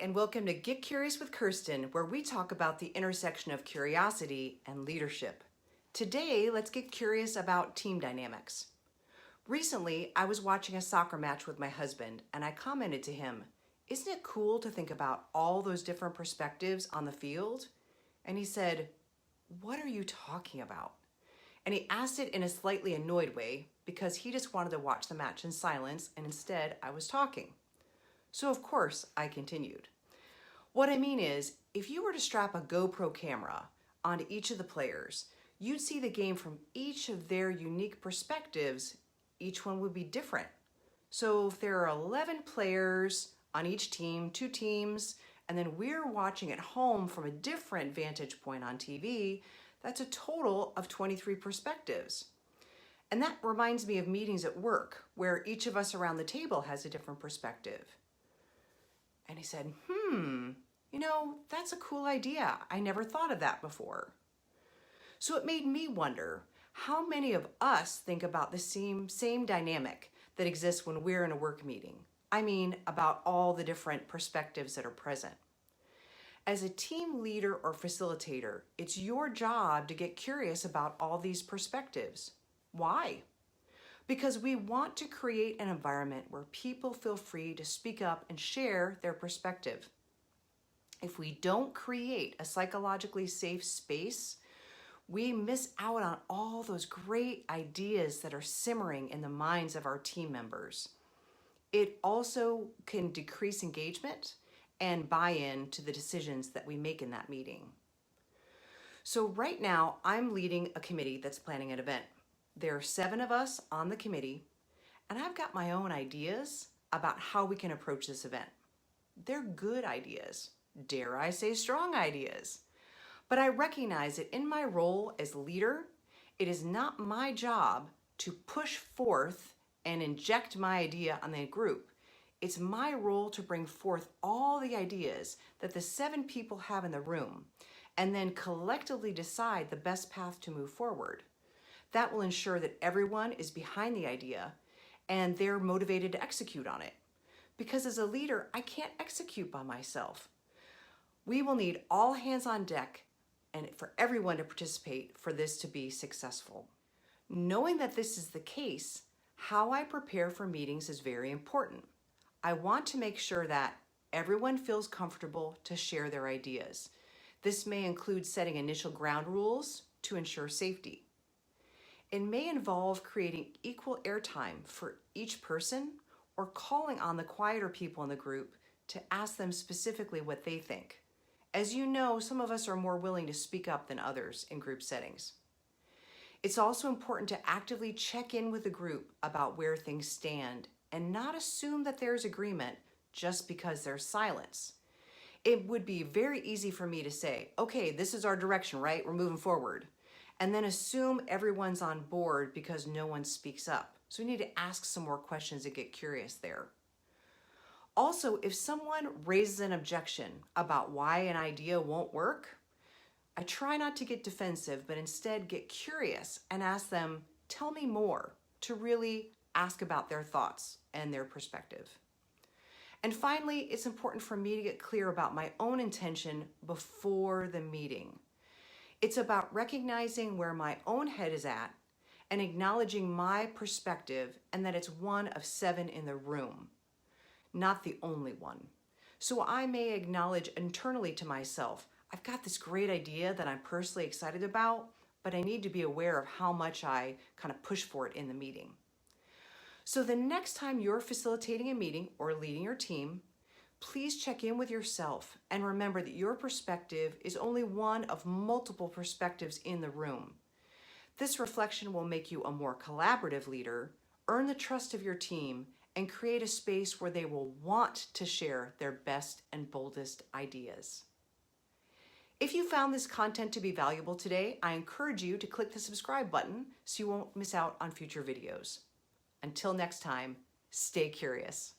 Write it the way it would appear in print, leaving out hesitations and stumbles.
and welcome to Get Curious with Kirsten, where we talk about the intersection of curiosity and leadership. Today, let's get curious about team dynamics. Recently, I was watching a soccer match with my husband, and I commented to him, "Isn't it cool to think about all those different perspectives on the field?" And he said, "What are you talking about?" And he asked it in a slightly annoyed way because he just wanted to watch the match in silence, and instead I was talking. So of course I continued. What I mean is, if you were to strap a GoPro camera onto each of the players, you'd see the game from each of their unique perspectives. Each one would be different. So if there are 11 players on each team, 2 teams, and then we're watching at home from a different vantage point on TV, that's a total of 23 perspectives. And that reminds me of meetings at work where each of us around the table has a different perspective. And he said, that's a cool idea. I never thought of that before. So it made me wonder, how many of us think about the same dynamic that exists when we're in a work meeting? I mean, about all the different perspectives that are present. As a team leader or facilitator, it's your job to get curious about all these perspectives. Why? Because we want to create an environment where people feel free to speak up and share their perspective. If we don't create a psychologically safe space, we miss out on all those great ideas that are simmering in the minds of our team members. It also can decrease engagement and buy-in to the decisions that we make in that meeting. So right now, I'm leading a committee that's planning an event. There are 7 of us on the committee, and I've got my own ideas about how we can approach this event. They're good ideas, dare I say strong ideas. But I recognize that in my role as leader, it is not my job to push forth and inject my idea on the group. It's my role to bring forth all the ideas that the 7 people have in the room, and then collectively decide the best path to move forward. That will ensure that everyone is behind the idea and they're motivated to execute on it. Because as a leader, I can't execute by myself. We will need all hands on deck and for everyone to participate for this to be successful. Knowing that this is the case, how I prepare for meetings is very important. I want to make sure that everyone feels comfortable to share their ideas. This may include setting initial ground rules to ensure safety. It may involve creating equal airtime for each person or calling on the quieter people in the group to ask them specifically what they think. As you know, some of us are more willing to speak up than others in group settings. It's also important to actively check in with the group about where things stand and not assume that there's agreement just because there's silence. It would be very easy for me to say, okay, this is our direction, right? We're moving forward. And then assume everyone's on board because no one speaks up. So we need to ask some more questions and get curious there. Also, if someone raises an objection about why an idea won't work, I try not to get defensive, but instead get curious and ask them, tell me more, to really ask about their thoughts and their perspective. And finally, it's important for me to get clear about my own intention before the meeting. It's about recognizing where my own head is at and acknowledging my perspective and that it's one of 7 in the room, not the only one. So I may acknowledge internally to myself, I've got this great idea that I'm personally excited about, but I need to be aware of how much I kind of push for it in the meeting. So the next time you're facilitating a meeting or leading your team, please check in with yourself and remember that your perspective is only one of multiple perspectives in the room. This reflection will make you a more collaborative leader, earn the trust of your team, and create a space where they will want to share their best and boldest ideas. If you found this content to be valuable today, I encourage you to click the subscribe button so you won't miss out on future videos. Until next time, stay curious.